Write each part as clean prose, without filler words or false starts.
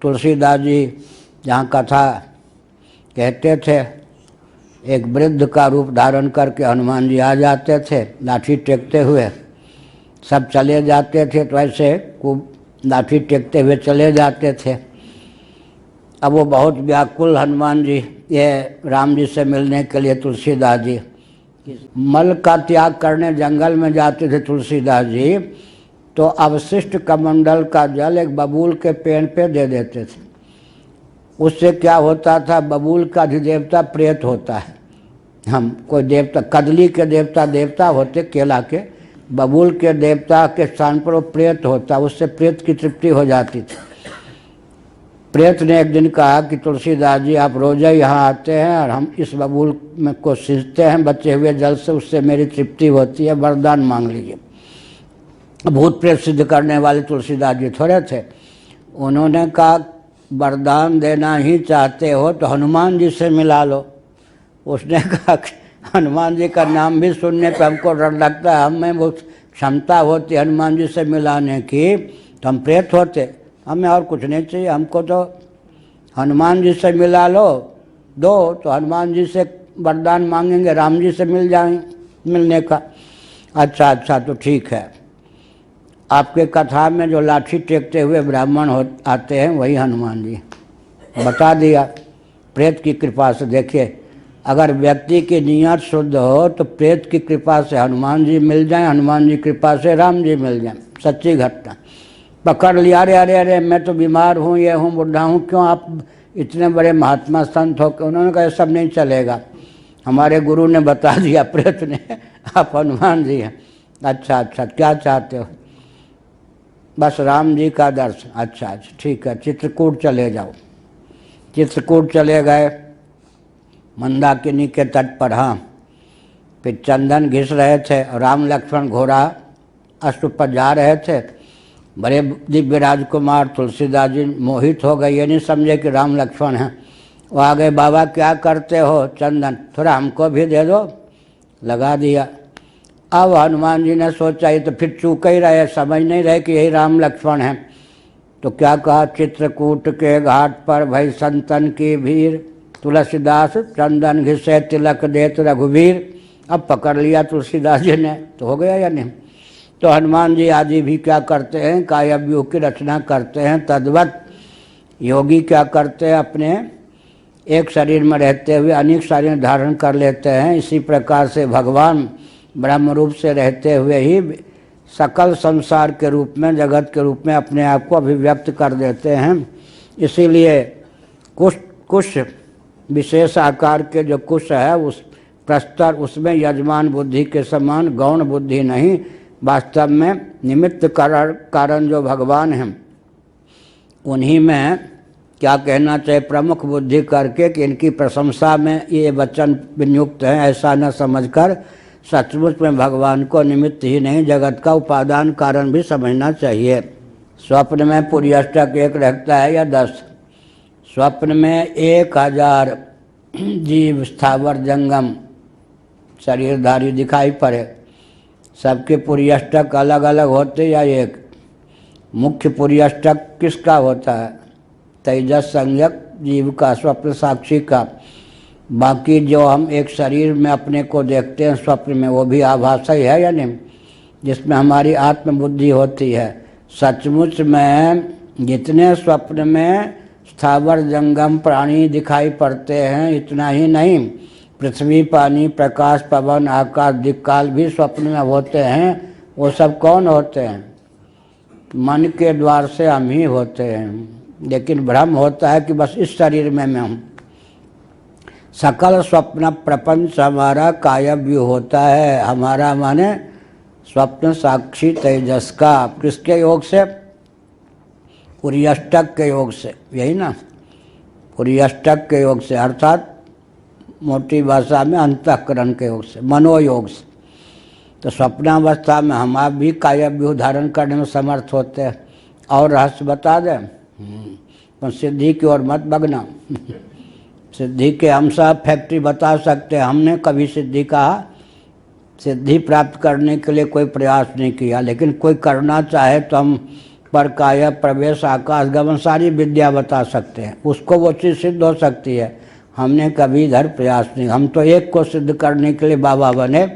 तुलसीदास जी जहाँ कथा कहते थे, एक वृद्ध का रूप धारण करके हनुमान जी आ जाते थे लाठी टेकते हुए, सब चले जाते थे तो ऐसे खूब लाठी टेकते हुए चले जाते थे। अब वो बहुत व्याकुल हनुमान जी ये राम जी से मिलने के लिए तुलसीदास जी मल का त्याग करने जंगल में जाते थे तुलसीदास जी, तो अवशिष्ट कमंडल का जल एक बबूल के पेड़ पे दे देते थे। उससे क्या होता था, बबूल का अधिदेवता प्रेत होता है। हम कोई देवता, कदली के देवता देवता होते केला के, बबूल के देवता के स्थान पर वो प्रेत होता, उससे प्रेत की तृप्ति हो जाती थी। प्रेत ने एक दिन कहा कि तुलसीदास जी आप रोज़ यहाँ आते हैं और हम इस बबूल में को सींचते हैं बचे हुए जल से, उससे मेरी तृप्ति होती है, वरदान मांग लीजिए। भूत प्रेत सिद्ध करने वाले तुलसीदास जी थोड़े थे। उन्होंने कहा वरदान देना ही चाहते हो तो हनुमान जी से मिला लो। उसने कहा हनुमान जी का नाम भी सुनने पर हमको डर लगता है, हमें वो क्षमता होती हनुमान जी से मिलाने की तो हम प्रेत होते, हमें और कुछ नहीं चाहिए, हमको तो हनुमान जी से मिला लो दो तो हनुमान जी से वरदान मांगेंगे, राम जी से मिल जाएंगे मिलने का। अच्छा तो ठीक है, आपके कथा में जो लाठी टेकते हुए ब्राह्मण आते हैं वही हनुमान जी, बता दिया। प्रेत की कृपा से देखिए, अगर व्यक्ति की नीयत शुद्ध हो तो प्रेत की कृपा से हनुमान जी मिल जाएं, हनुमान जी कृपा से राम जी मिल जाएं। सच्ची घटना। पकड़ लिया, अरे अरे अरे मैं तो बीमार हूँ, ये हूँ, बुढ़ा हूँ, क्यों आप इतने बड़े महात्मा संत हो के? उन्होंने कहा सब नहीं चलेगा, हमारे गुरु ने बता दिया प्रेत ने आप हनुमान जी हैं। अच्छा क्या चाहते हो? बस राम जी का दर्शन। अच्छा ठीक है, चित्रकूट चले जाओ। चित्रकूट चले गए, मंदाकिनी के तट पर। हाँ, फिर चंदन घिस रहे थे, राम लक्ष्मण घोड़ा अश्व पर जा रहे थे। बड़े दिव्य राजकुमार तुलसीदास जी मोहित हो गए, ये नहीं समझे कि राम लक्ष्मण हैं। वो आ गए, बाबा क्या करते हो? चंदन थोड़ा हमको भी दे दो। लगा दिया। अब हनुमान जी ने सोचा ये तो फिर चूक ही रहे, समझ नहीं रहे कि यही राम लक्ष्मण हैं। तो क्या कहा, चित्रकूट के घाट पर भई संतन की भीड़, तुलसीदास चंदन घिसे तिलक देत रघुवीर। अब पकड़ लिया तुलसीदास जी ने, तो हो गया या नहीं? तो हनुमान जी आदि भी क्या करते हैं, काव्यों की रचना करते हैं। तद्वत योगी क्या करते हैं, अपने एक शरीर में रहते हुए अनेक शरीर धारण कर लेते हैं। इसी प्रकार से भगवान ब्रह्म रूप से रहते हुए ही सकल संसार के रूप में, जगत के रूप में अपने आप को अभिव्यक्त कर देते हैं। इसीलिए कुश विशेष आकार के जो कुश है उस प्रस्तर, उसमें यजमान बुद्धि के समान गौण बुद्धि नहीं, वास्तव में निमित्त कारण जो भगवान हैं उन्हीं में क्या कहना चाहिए, प्रमुख बुद्धि करके कि इनकी प्रशंसा में ये वचन विनियुक्त है, ऐसा न समझकर सचमुच में भगवान को निमित्त ही नहीं जगत का उपादान कारण भी समझना चाहिए। स्वप्न में पूरी अष्टक एक रहता है या 10? स्वप्न में 1000 जीव स्थावर जंगम शरीरधारी दिखाई पड़े। सबके पूरी अष्टक अलग अलग होते या एक? मुख्य पूरी अष्टक किसका होता है? तेजस संज्ञक जीव का, स्वप्न साक्षी का। बाकी जो हम एक शरीर में अपने को देखते हैं स्वप्न में, वो भी आभासी है या नहीं, जिसमें हमारी आत्मबुद्धि होती है। सचमुच में जितने स्वप्न में स्थावर जंगम प्राणी दिखाई पड़ते हैं, इतना ही नहीं, पृथ्वी, पानी, प्रकाश, पवन, आकाश, दिक्काल भी स्वप्न में होते हैं। वो सब कौन होते हैं? मन के द्वार से हम ही होते हैं। लेकिन भ्रम होता है कि बस इस शरीर में मैं हूँ। सकल स्वप्न प्रपंच हमारा कायव्य होता है। हमारा माने स्वप्न साक्षी तेजस का। किसके योग से? पूरी अष्टक के योग से, यही ना, पूरी अष्टक के योग से, अर्थात मोटी भाषा में अंतःकरण के योग से, मनोयोग से। तो स्वप्नावस्था में हम आप भी कायव्यूह धारण करने में समर्थ होते हैं। और रहस्य बता दें, पर सिद्धि की ओर मत भगना। सिद्धि के हम सब फैक्ट्री बता सकते हैं, हमने कभी सिद्धि कहा, सिद्धि प्राप्त करने के लिए कोई प्रयास नहीं किया। लेकिन कोई करना चाहे तो हम पर काय प्रवेश आकाश गमन सारी विद्या बता सकते हैं, उसको वो चीज़ सिद्ध हो सकती है। हमने कभी इधर प्रयास नहीं, हम तो एक को सिद्ध करने के लिए बाबा बने।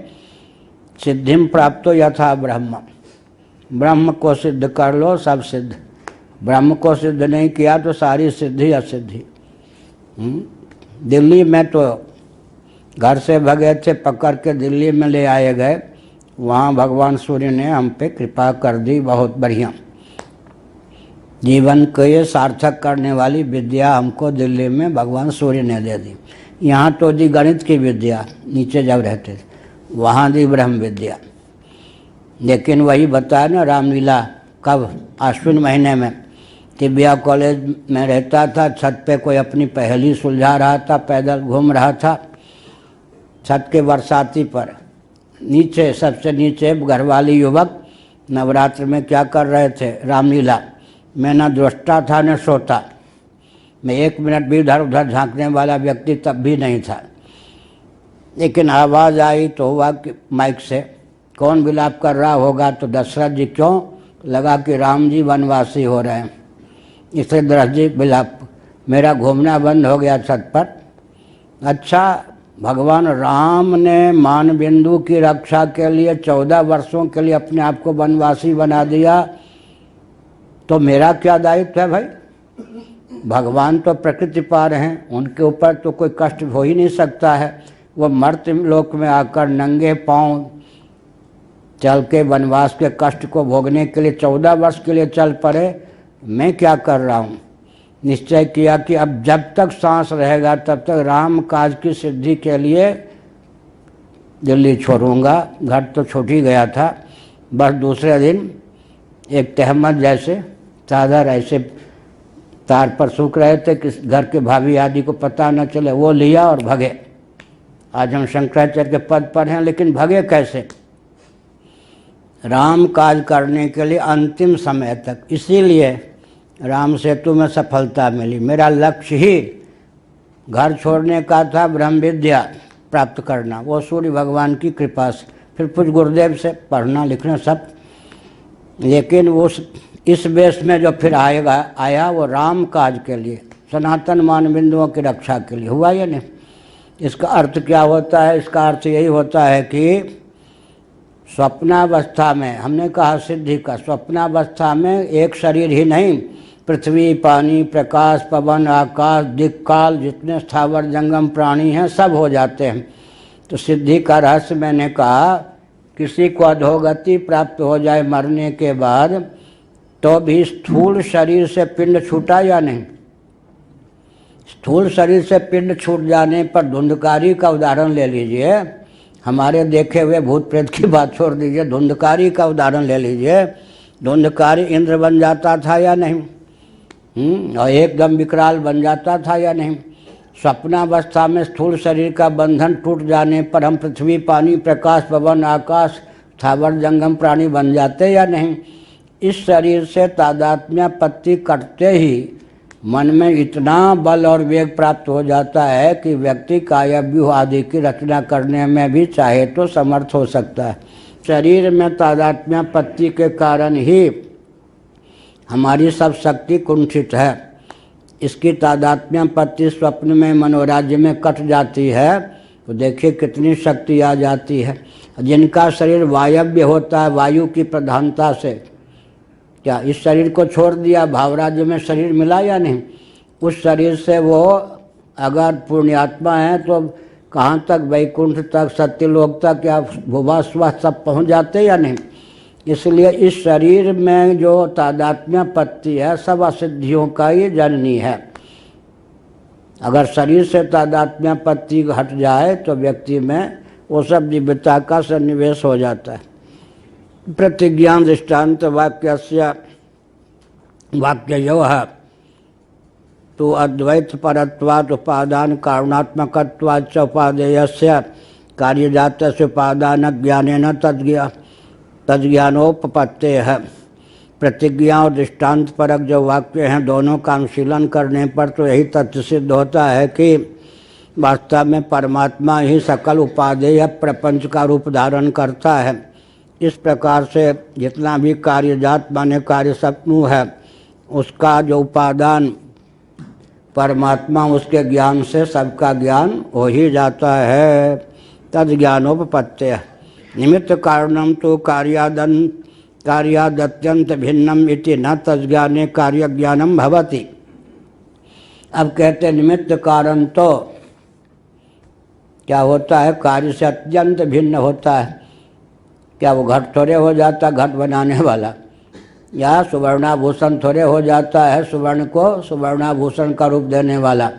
सिद्धिम प्राप्तो यथा ब्रह्म, ब्रह्म को सिद्ध कर लो सब सिद्ध, ब्रह्म को सिद्ध नहीं किया तो सारी सिद्धि असिद्धि। दिल्ली में तो घर से भगे थे, पकड़ के दिल्ली में ले आए गए, वहाँ भगवान सूर्य ने हम पे कृपा कर दी, बहुत बढ़िया। जीवन को ये सार्थक करने वाली विद्या हमको दिल्ली में भगवान सूर्य ने दे दी। यहाँ तो दी गणित की विद्या, नीचे जब रहते थे, वहाँ दी ब्रह्म विद्या। लेकिन वही बताया ना रामलीला, कब? आश्विन महीने में तिबिया कॉलेज में रहता था, छत पे कोई अपनी पहेली सुलझा रहा था, पैदल घूम रहा था छत के बरसाती पर। नीचे सबसे नीचे घरवाली युवक नवरात्र में क्या कर रहे थे? रामलीला। मैं न दृष्टा था न श्रोता, मैं 1 मिनट भी इधर उधर झांकने वाला व्यक्ति तब भी नहीं था। लेकिन आवाज़ आई तो हुआ कि माइक से कौन विलाप कर रहा होगा, तो दशरथ जी। क्यों? लगा कि राम जी वनवासी हो रहे हैं, इसलिए दशरथ जी विलाप। मेरा घूमना बंद हो गया छत पर। अच्छा, भगवान राम ने मान बिंदु की रक्षा के लिए 14 वर्षों के लिए अपने आप को वनवासी बना दिया, तो मेरा क्या दायित्व है भाई? भगवान तो प्रकृति पार हैं, उनके ऊपर तो कोई कष्ट हो ही नहीं सकता है। वो मर्त्य लोक में आकर नंगे पांव चल के वनवास के कष्ट को भोगने के लिए 14 वर्ष के लिए चल पड़े। मैं क्या कर रहा हूँ? निश्चय किया कि अब जब तक सांस रहेगा तब तक राम काज की सिद्धि के लिए दिल्ली छोड़ूंगा। घर तो छूट ही गया था। बस दूसरे दिन एक तहमत जैसे चादर ऐसे तार पर सूख रहे थे कि घर के भाभी आदि को पता न चले, वो लिया और भगे। आज हम शंकराचार्य के पद पर हैं, लेकिन भगे कैसे? राम काज करने के लिए अंतिम समय तक। इसीलिए राम सेतु में सफलता मिली। मेरा लक्ष्य ही घर छोड़ने का था, ब्रह्म विद्या प्राप्त करना, वो सूर्य भगवान की कृपा से, फिर कुछ गुरुदेव से पढ़ना लिखना सब। लेकिन वो इस बेस में जो फिर आया वो राम काज के लिए, सनातन मान बिंदुओं की रक्षा के लिए हुआ या नहीं? इसका अर्थ क्या होता है? इसका अर्थ यही होता है कि स्वप्नावस्था में, हमने कहा सिद्धि का, स्वप्नावस्था में एक शरीर ही नहीं, पृथ्वी, पानी, प्रकाश, पवन, आकाश, दिक्काल, जितने स्थावर जंगम प्राणी हैं सब हो जाते हैं। तो सिद्धि का रहस्य मैंने कहा, किसी को अधोगति प्राप्त हो जाए मरने के बाद, तो भी स्थूल शरीर से पिंड छूटा या नहीं? स्थूल शरीर से पिंड छूट जाने पर धुंधकारी का उदाहरण ले लीजिए। हमारे देखे हुए भूत प्रेत की बात छोड़ दीजिए, धुंधकारी का उदाहरण ले लीजिए। धुंधकारी इंद्र बन जाता था या नहीं? और एकदम विकराल बन जाता था या नहीं? स्वप्नावस्था में स्थूल शरीर का बंधन टूट जाने पर हम पृथ्वी, पानी, प्रकाश, पवन, आकाश, स्थावर जंगम प्राणी बन जाते या नहीं? इस शरीर से तादात्म्यापत्ति करते ही मन में इतना बल और वेग प्राप्त हो जाता है कि व्यक्ति कायाव्यूह आदि की रचना करने में भी चाहे तो समर्थ हो सकता है। शरीर में तादात्म्यापत्ति के कारण ही हमारी सब शक्ति कुंठित है। इसकी तादात्म्यापत्ति स्वप्न में मनोराज्य में कट जाती है तो देखिए कितनी शक्ति आ जाती है। जिनका शरीर वायव्य होता है, वायु की प्रधानता से, क्या इस शरीर को छोड़ दिया, भावराज्य में शरीर मिला या नहीं? उस शरीर से वो अगर पुण्यात्मा है तो कहाँ तक, वैकुंठ तक, सत्यलोक तक, या भुवा स्वा सब पहुँच जाते या नहीं? इसलिए इस शरीर में जो तादात्म्यापत्ति है सब असिद्धियों का ही जननी है। अगर शरीर से तादात्म्यापत्ति हट जाए तो व्यक्ति में वो सब दिव्यता का सन्निवेश हो जाता है। प्रतिज्ञा दृष्टांत वाक्ययो है तो अद्वैत परत्वात् उपादान कारुणात्मकत्वाच्च उपादेयस्य कार्यजातस्य उपादान ज्ञानेन तज्ज्ञानोपपत्ते है। प्रतिज्ञा और दृष्टांत परक जो वाक्य हैं, दोनों का अनुशीलन करने पर तो यही तथ्य सिद्ध होता है कि वास्तव में परमात्मा ही सकल उपादेय प्रपंच का रूप धारण करता है। इस प्रकार से जितना भी कार्यजात माने कार्य समूह है उसका जो उपादान परमात्मा, उसके ज्ञान से सबका ज्ञान हो ही जाता है। तद ज्ञानोपपत्त्य निमित्त कारणम तो कार्यादत्यंत भिन्नम इति न तज्ज्ञाने कार्य ज्ञानम भवति। अब कहते निमित्त कारण तो क्या होता है, कार्य से अत्यंत भिन्न होता है। क्या वो घट थोड़े हो जाता, घट बनाने वाला, या सुवर्णाभूषण थोड़े हो जाता है सुवर्ण को सुवर्णाभूषण का रूप देने वाला।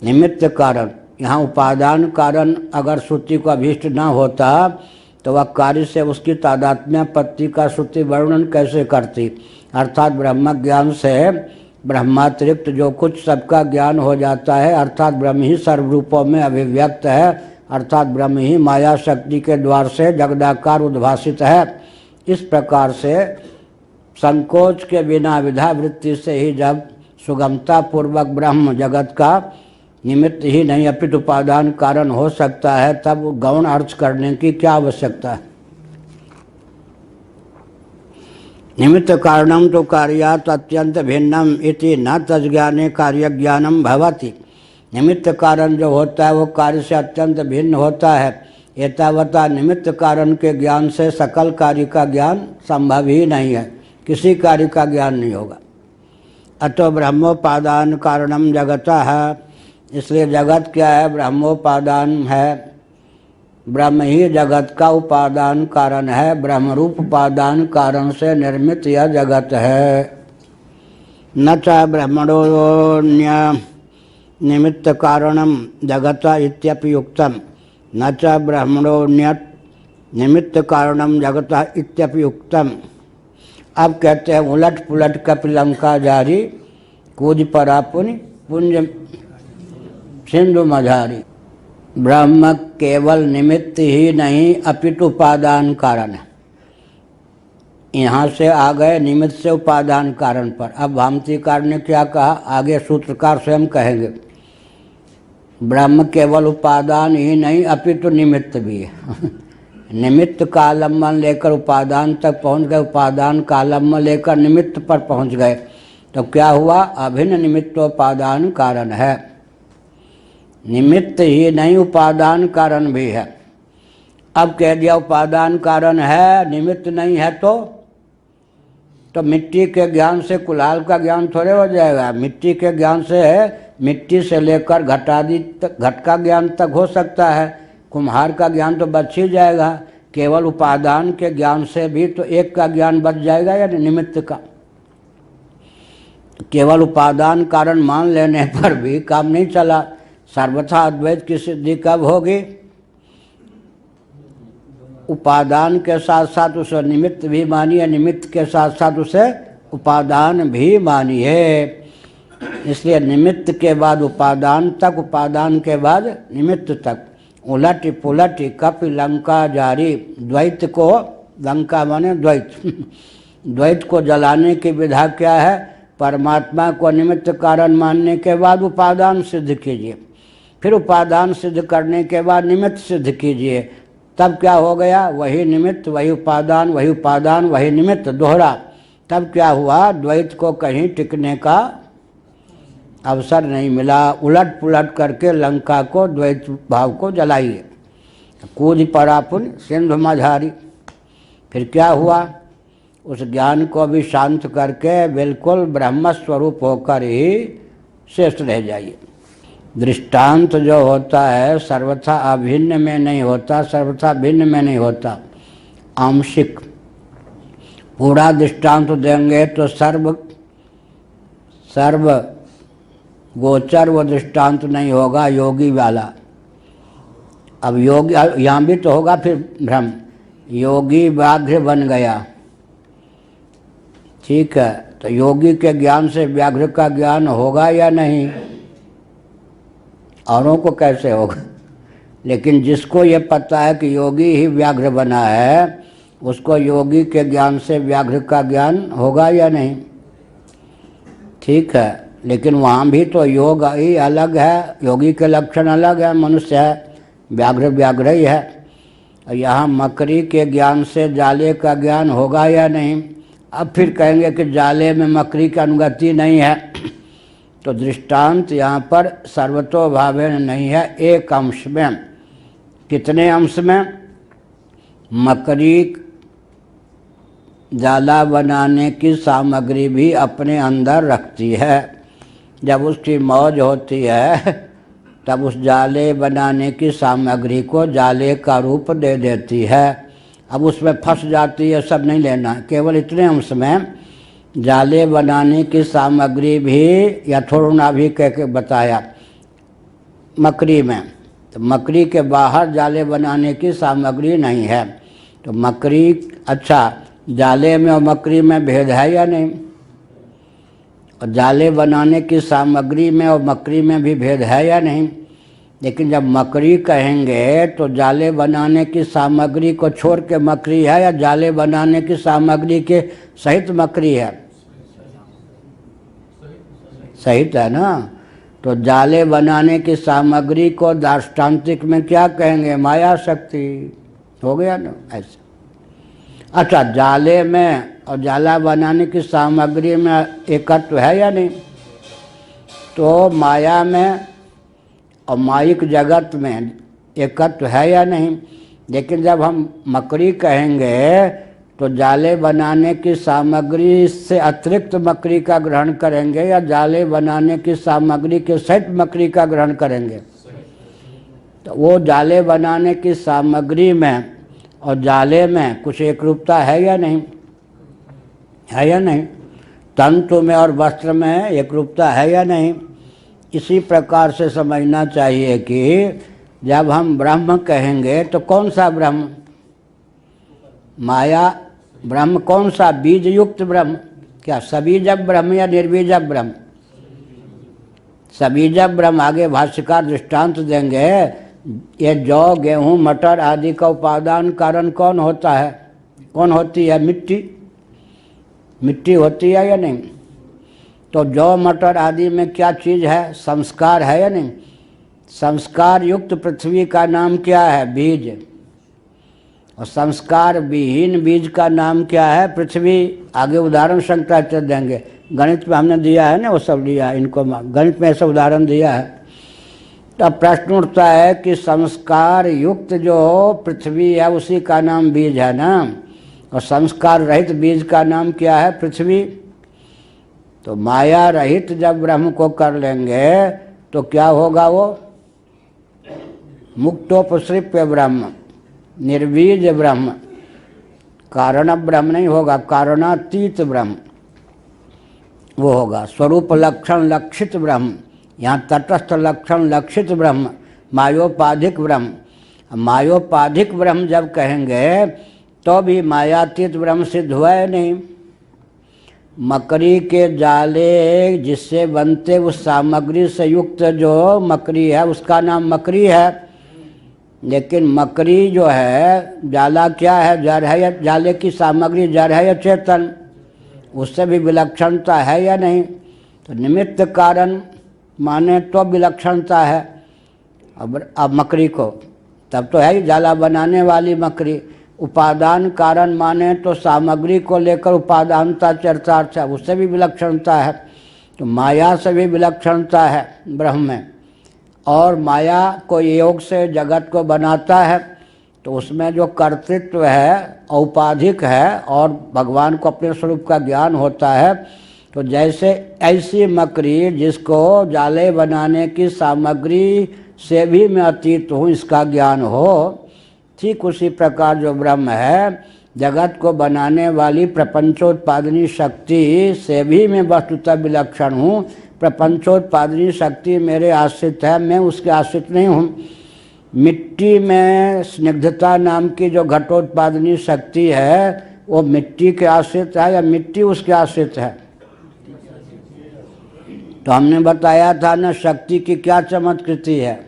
निमित्त कारण, यहाँ उपादान कारण अगर श्रुति को अभीष्ट न होता तो वह कार्य से उसकी तादात्म्यापत्ति का श्रुति वर्णन कैसे करती। अर्थात ब्रह्म ज्ञान से ब्रह्मातिरिक्त जो कुछ सबका ज्ञान हो जाता है, अर्थात ब्रह्म ही सर्वरूपों में अभिव्यक्त है, अर्थात ब्रह्म ही माया शक्ति के द्वार से जगदाकार उद्भासित है। इस प्रकार से संकोच के बिना विधा वृत्ति से ही जब सुगमता पूर्वक ब्रह्म जगत का निमित्त ही नहीं अपितु उपादान कारण हो सकता है, तब गौण अर्थ करने की क्या आवश्यकता है। निमित्त कारणम तो कार्यात् अत्यंत भिन्नम इति न तज्ज्ञाने कार्य ज्ञानम भवति। निमित्त कारण जो होता है वो कार्य से अत्यंत भिन्न होता है। एतावता निमित्त कारण के ज्ञान से सकल कार्य का ज्ञान संभव ही नहीं है, किसी कार्य का ज्ञान नहीं होगा। अतो ब्रह्मोपादान कारणम जगता है, इसलिए जगत क्या है, ब्रह्मोपादान है। ब्रह्म ही जगत का उपादान कारण है, ब्रह्मरूप उपादान कारण से निर्मित यह जगत है। न च ब्रह्मणोन्य निमित्त कारणम जगता इत्यपि युक्तम, न च ब्रह्मणोन्यत निमित्त कारणम जगता इत्यपि युक्तम। अब कहते हैं उलट पुलट कपिलंका जारी, कूद परा पुण्य सिंधु मझारी। ब्रह्म केवल निमित्त ही नहीं अपितु उपादान कारण है। यहाँ से आ गए निमित्त से उपादान कारण पर। अब भामतीकार ने क्या कहा, आगे सूत्रकार स्वयं कहेंगे। ब्रह्म केवल उपादान ही नहीं अपितु निमित्त भी है। निमित्त का आलम्बन लेकर उपादान तक पहुँच गए, उपादान का आलम्बन लेकर निमित्त पर पहुँच गए, तो क्या हुआ, अभिन्न निमित्तोपादान कारण है। निमित्त ही नहीं उपादान कारण भी है। अब कह दिया उपादान कारण है, निमित्त नहीं है तो मिट्टी के ज्ञान से कुल्हाड़ का ज्ञान थोड़े हो जाएगा। मिट्टी के ज्ञान से मिट्टी से लेकर घटादि तक, घट का ज्ञान तक हो सकता है, कुम्हार का ज्ञान तो बच ही जाएगा। केवल उपादान के ज्ञान से भी तो एक का ज्ञान बच जाएगा या निमित्त का। केवल उपादान कारण मान लेने पर भी काम नहीं चला। सर्वथा अद्वैत की सिद्धि कब होगी, उपादान के साथ साथ उसे निमित्त भी मानिए, निमित्त के साथ साथ उसे उपादान भी मानिए। इसलिए निमित्त के बाद उपादान तक, उपादान के बाद निमित्त तक, उलट पुलट कपिलंका जारी। द्वैत को, लंका माने द्वैत, द्वैत को जलाने की विधा क्या है, परमात्मा को निमित्त कारण मानने के बाद उपादान सिद्ध कीजिए, फिर उपादान सिद्ध करने के बाद निमित्त सिद्ध कीजिए। तब क्या हो गया, वही निमित्त वही उपादान, वही उपादान वही निमित्त, दोहरा। तब क्या हुआ, द्वैत को कहीं टिकने का अवसर नहीं मिला। उलट पुलट करके लंका को, द्वैत भाव को जलाइए। कूद पड़ा पुण्य सिंधु मझारी। फिर क्या हुआ, उस ज्ञान को भी शांत करके बिल्कुल ब्रह्म स्वरूप होकर ही शेष रह जाइए। दृष्टांत जो होता है सर्वथा अभिन्न में नहीं होता, सर्वथा भिन्न में नहीं होता, आंशिक। पूरा दृष्टांत देंगे तो सर्व गोचर वो दृष्टांत नहीं होगा, योगी वाला। अब योगी यहाँ भी तो होगा फिर भ्रम। योगी व्याघ्र बन गया, ठीक है, तो योगी के ज्ञान से व्याघ्र का ज्ञान होगा या नहीं, औरों को कैसे होगा। लेकिन जिसको ये पता है कि योगी ही व्याघ्र बना है, उसको योगी के ज्ञान से व्याघ्र का ज्ञान होगा या नहीं, ठीक है। लेकिन वहाँ भी तो योग ही अलग है, योगी के लक्षण अलग है, मनुष्य है, व्याघ्र व्याघ्र ही है। यहाँ मकड़ी के ज्ञान से जाले का ज्ञान होगा या नहीं। अब फिर कहेंगे कि जाले में मकड़ी की अनुगति नहीं है, तो दृष्टांत यहाँ पर सर्वतोभावेन नहीं है, एक अंश में। कितने अंश में? मकड़ी जाला बनाने की सामग्री भी अपने अंदर रखती है। जब उसकी मौज होती है तब उस जाले बनाने की सामग्री को जाले का रूप दे देती है। अब उसमें फंस जाती है, सब नहीं लेना, केवल इतने अंश में जाले बनाने की सामग्री भी या थोड़ा भी कह के बताया मकड़ी में। तो मकड़ी के बाहर जाले बनाने की सामग्री नहीं है। तो मकड़ी, अच्छा जाले में और मकड़ी में भेद है या नहीं? और जाले बनाने की सामग्री में और मकड़ी में भी भेद है या नहीं? लेकिन जब मकड़ी कहेंगे तो जाले बनाने की सामग्री को छोड़ के मकड़ी है या जाले बनाने की सामग्री के सहित मकड़ी है? सहित है ना। तो जाले बनाने की सामग्री को दार्ष्टान्तिक में क्या कहेंगे? माया शक्ति। हो गया ना ऐसा। अच्छा, जाले में और जाला बनाने की सामग्री में एकत्व है या नहीं? तो माया में और माइक जगत में एकत्व है या नहीं? लेकिन जब हम मकड़ी कहेंगे तो जाले बनाने की सामग्री से अतिरिक्त मकड़ी का ग्रहण करेंगे या जाले बनाने की सामग्री के सहित मकड़ी का ग्रहण करेंगे? तो वो जाले बनाने की सामग्री में और जाले में कुछ एकरूपता है या नहीं? है या नहीं? तंतु में और वस्त्र में एकरूपता है या नहीं? इसी प्रकार से समझना चाहिए कि जब हम ब्रह्म कहेंगे तो कौन सा ब्रह्म? माया ब्रह्म कौन सा? बीज युक्त ब्रह्म। क्या सबीजक ब्रह्म या निर्बीजक ब्रह्म? सबीजक ब्रह्म। आगे भाष्यकार दृष्टांत देंगे। ये जौ, गेहूँ, मटर आदि का उपादान कारण कौन होता है? कौन होती है? मिट्टी। मिट्टी होती है या नहीं? तो जौ, मटर आदि में क्या चीज़ है? संस्कार है या नहीं? संस्कार युक्त पृथ्वी का नाम क्या है? बीज। और संस्कार विहीन बीज का नाम क्या है? पृथ्वी। आगे उदाहरण शंकराचार्य देंगे। गणित में हमने दिया है ना, वो सब दिया है, इनको गणित में ऐसा उदाहरण दिया है। तब प्रश्न उठता है कि संस्कार युक्त जो पृथ्वी है उसी का नाम बीज है ना, और संस्कार रहित बीज का नाम क्या है? पृथ्वी। तो माया रहित जब ब्रह्म को कर लेंगे तो क्या होगा? वो मुक्तोपसृप्य ब्रह्म, निर्बीज ब्रह्म, कारण ब्रह्म नहीं होगा, कारणातीत ब्रह्म वो होगा। स्वरूप लक्षण लक्षित ब्रह्म, यहाँ तटस्थ लक्षण लक्षित ब्रह्म, मायोपाधिक ब्रह्म। मायोपाधिक ब्रह्म जब कहेंगे तो भी मायातीत ब्रह्म सिद्ध हुआ है नहीं। मकड़ी के जाले जिससे बनते उस सामग्री से युक्त जो मकड़ी है उसका नाम मकड़ी है। लेकिन मकड़ी जो है, जाला क्या है? जड़ है या जाले की सामग्री जड़ है या चेतन? उससे भी विलक्षणता है या नहीं? तो निमित्त कारण माने तो विलक्षणता है। अब मकड़ी को तब तो है ही जाला बनाने वाली मकड़ी। उपादान कारण माने तो सामग्री को लेकर उपादानता चरितार्थ है, उससे भी विलक्षणता है। तो माया से भी विलक्षणता है ब्रह्म में। और माया को योग से जगत को बनाता है तो उसमें जो कर्तृत्व है औपाधिक है और भगवान को अपने स्वरूप का ज्ञान होता है। तो जैसे ऐसी मकड़ी जिसको जाले बनाने की सामग्री से भी मैं अतीत हूँ इसका ज्ञान हो, ठीक उसी प्रकार जो ब्रह्म है जगत को बनाने वाली प्रपंचोत्पादनी शक्ति से भी मैं वस्तुतः विलक्षण हूँ। प्रपंचोत्पादनी शक्ति मेरे आश्रित है, मैं उसके आश्रित नहीं हूँ। मिट्टी में स्निग्धता नाम की जो घटोत्पादनी शक्ति है वो मिट्टी के आश्रित है या मिट्टी उसके आश्रित है? तो हमने बताया था ना, शक्ति की क्या चमत्कृति है।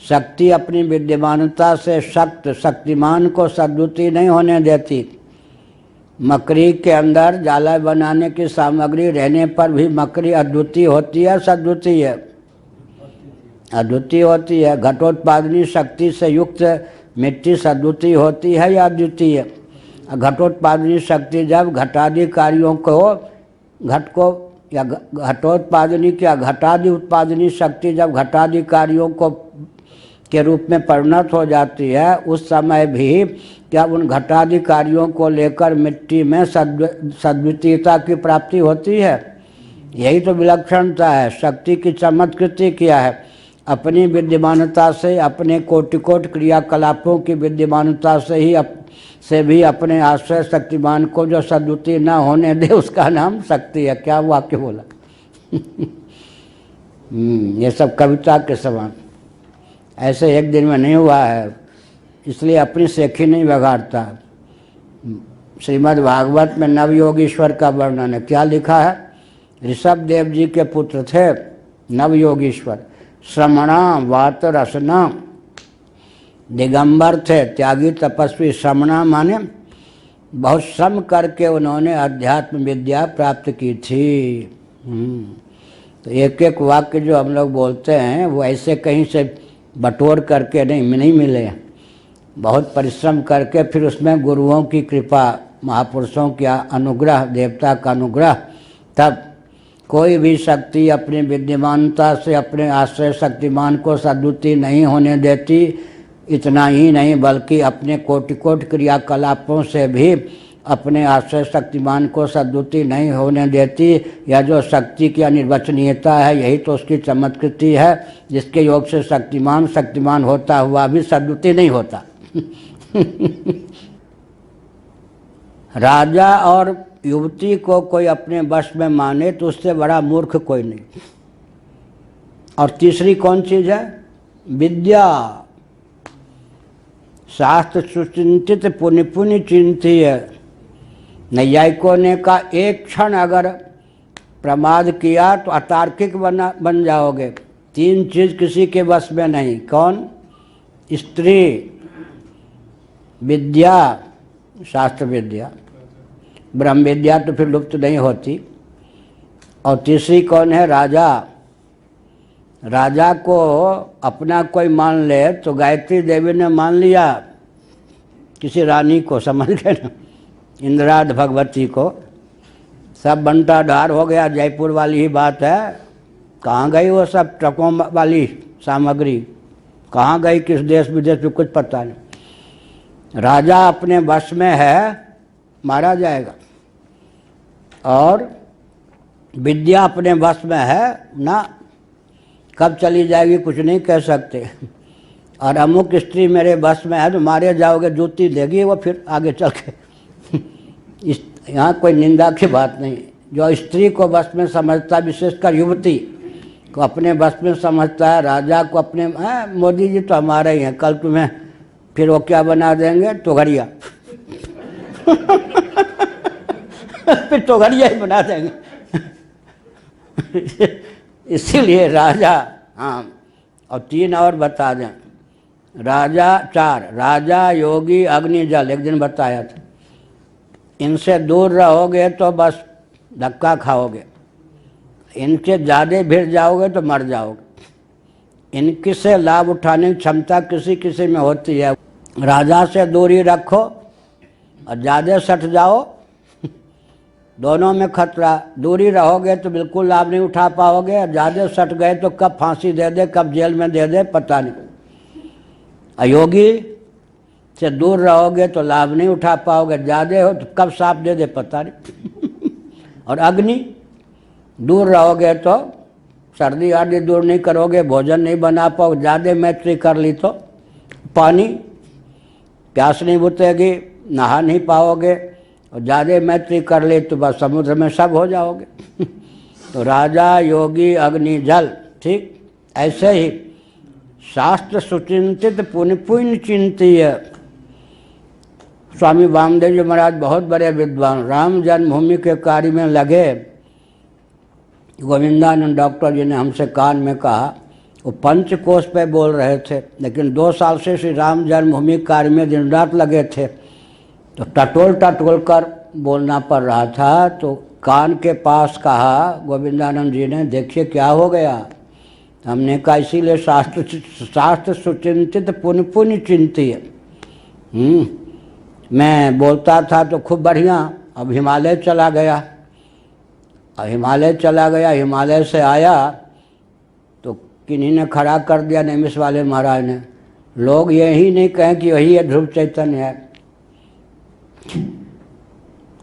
शक्ति अपनी विद्यमानता से शक्तिमान को सद्बुद्धि नहीं होने देती। मकड़ी के अंदर जाला बनाने की सामग्री रहने पर भी मकड़ी अद्वितीय होती है, सद्वितीय है? अद्वितीय होती है। घटोत्पादनी शक्ति से युक्त मिट्टी सद्वितीय होती है या द्वितीय? घटोत्पादनी शक्ति जब घटादि कार्यों को घट को या घटोत्पादनी क्या घटादि उत्पादनी शक्ति जब घटादि कार्यों को के रूप में परिणत हो जाती है, उस समय भी क्या उन घटादि कार्यों को लेकर मिट्टी में सद्वितीयता की प्राप्ति होती है? यही तो विलक्षणता है। शक्ति की चमत्कृति क्या है? अपनी विद्यमानता से, अपने कोटि कोटि क्रियाकलापों की विद्यमानता से भी अपने आश्रय शक्तिमान को जो सद्वितीय न होने दे, उसका नाम शक्ति है। क्या वाक्य बोला? ये सब कविता के समान, ऐसे एक दिन में नहीं हुआ है, इसलिए अपनी सेखी नहीं बगाड़ता। श्रीमद् भागवत में नवयोगीश्वर का वर्णन है। क्या लिखा है? ऋषभ देव जी के पुत्र थे नवयोगीश्वर, श्रमणा वात रसना, दिगंबर थे, त्यागी तपस्वी। श्रमणा माने बहुत श्रम करके उन्होंने अध्यात्म विद्या प्राप्त की थी। तो एक एक वाक्य जो हम लोग बोलते हैं वो ऐसे कहीं से बटोर करके नहीं मिले, बहुत परिश्रम करके फिर उसमें गुरुओं की कृपा, महापुरुषों का अनुग्रह, देवता का अनुग्रह, तब कोई भी शक्ति अपनी विद्यमानता से अपने आश्रय शक्तिमान को सद्वितीय नहीं होने देती। इतना ही नहीं बल्कि अपने कोटि कोटि क्रियाकलापों से भी अपने आश्रय शक्तिमान को सद्वितीय नहीं होने देती। यह जो शक्ति की अनिर्वचनीयता है, यही तो उसकी चमत्कृति है, जिसके योग से शक्तिमान होता हुआ भी सद्वितीय नहीं होता। राजा और युवती को कोई अपने वश में माने तो उससे बड़ा मूर्ख कोई नहीं। और तीसरी कौन चीज है? विद्या। शास्त्र सुचिंतित पुण्य पुण्य चिंतिय। नैयायिकों ने कहा एक क्षण अगर प्रमाद किया तो अतार्किक बन जाओगे। तीन चीज किसी के वश में नहीं। कौन? स्त्री, विद्या, शास्त्र विद्या, ब्रह्म विद्या तो फिर लुप्त नहीं होती। और तीसरी कौन है? राजा। राजा को अपना कोई मान ले तो गायत्री देवी ने मान लिया किसी रानी को, समझ गए ना, इंद्राद भगवती को, सब बंटा ढार हो गया। जयपुर वाली ही बात है, कहाँ गई वो सब ट्रकों वाली सामग्री, कहाँ गई, किस देश विदेश में कुछ पता नहीं। राजा अपने वश में है, मारा जाएगा। और विद्या अपने वश में है ना, कब चली जाएगी कुछ नहीं कह सकते। और अमुक स्त्री मेरे बस में है तो मारे जाओगे, जूती देगी वो फिर आगे चल के। यहाँ कोई निंदा की बात नहीं। जो स्त्री को बस में समझता, विशेषकर युवती को अपने बस में समझता है, राजा को अपने, मोदी जी तो हमारे ही हैं, कल तुम्हें फिर वो क्या बना देंगे? तोगड़िया। फिर तोगड़िया ही बना देंगे। इसीलिए राजा, हाँ, और तीन और बता दें। राजा, चार, राजा, योगी, अग्नि, जल, एक दिन बताया था। इनसे दूर रहोगे तो बस धक्का खाओगे, इनसे ज़्यादा भिड़ जाओगे तो मर जाओगे। इनकी से लाभ उठाने की क्षमता किसी किसी में होती है। राजा से दूरी रखो और ज़्यादा सट जाओ, दोनों में खतरा। दूरी रहोगे तो बिल्कुल लाभ नहीं उठा पाओगे, और ज़्यादा सट गए तो कब फांसी दे दे, कब जेल में दे दे, पता नहीं। अयोगी से दूर रहोगे तो लाभ नहीं उठा पाओगे, ज़्यादा हो तो कब साफ दे दे, पता नहीं। और अग्नि, दूर रहोगे तो सर्दी आदि दूर नहीं करोगे, भोजन नहीं बना पाओगे, ज़्यादा मैत्री कर ली तो पानी, प्यास नहीं बुझेगी, नहा नहीं पाओगे, और ज़्यादा मैत्री कर ले तो बस समुद्र में सब हो जाओगे। तो राजा, योगी, अग्नि, जल, ठीक ऐसे ही शास्त्र सुचिंतित पुण्य पुण्य चिंतिय। स्वामी वामदेव जी महाराज बहुत बड़े विद्वान, राम जन्मभूमि के कार्य में लगे। गोविंदानंद डॉक्टर जी ने हमसे कान में कहा, वो पंचकोश पे बोल रहे थे, लेकिन 2 साल से श्री राम जन्मभूमि कार्य में दिन रात लगे थे, तो टटोल कर बोलना पड़ रहा था। तो कान के पास कहा गोविंदानंद जी ने, देखिए क्या हो गया। हमने कहा इसीलिए शास्त्र सुचिंतित पुण्य पुण्य चिंतिय। मैं बोलता था तो खूब बढ़िया, अब हिमालय चला गया। हिमालय से आया तो किन्हीं ने खड़ा कर दिया, निमिष वाले महाराज ने, लोग यही नहीं कहें कि वही है ध्रुव चैतन्य है।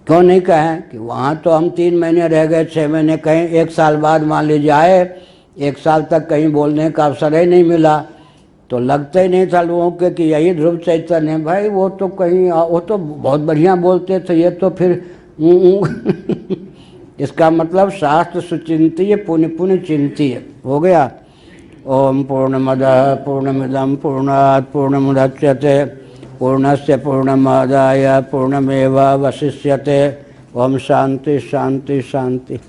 क्यों नहीं कहें कि वहाँ तो हम 3 महीने रह गए, 6 महीने, कहीं 1 साल बाद मान लीजिए आए, 1 साल तक कहीं बोलने का अवसर ही नहीं मिला, तो लगता ही नहीं था लोगों के कि यही ध्रुव चैतन्य है। भाई वो तो कहीं, वो तो बहुत बढ़िया बोलते थे, ये तो फिर इसका मतलब शास्त्र सुचिंतीय पुण्य पुण्य चिंतीय हो गया। ओम पूर्णमदः पूर्णमिदं पूर्णात् पूर्णमुदच्यते पूर्णस्य पूर्णमादाय पूर्णमेवावशिष्यते। ओम शांति शांति शांति।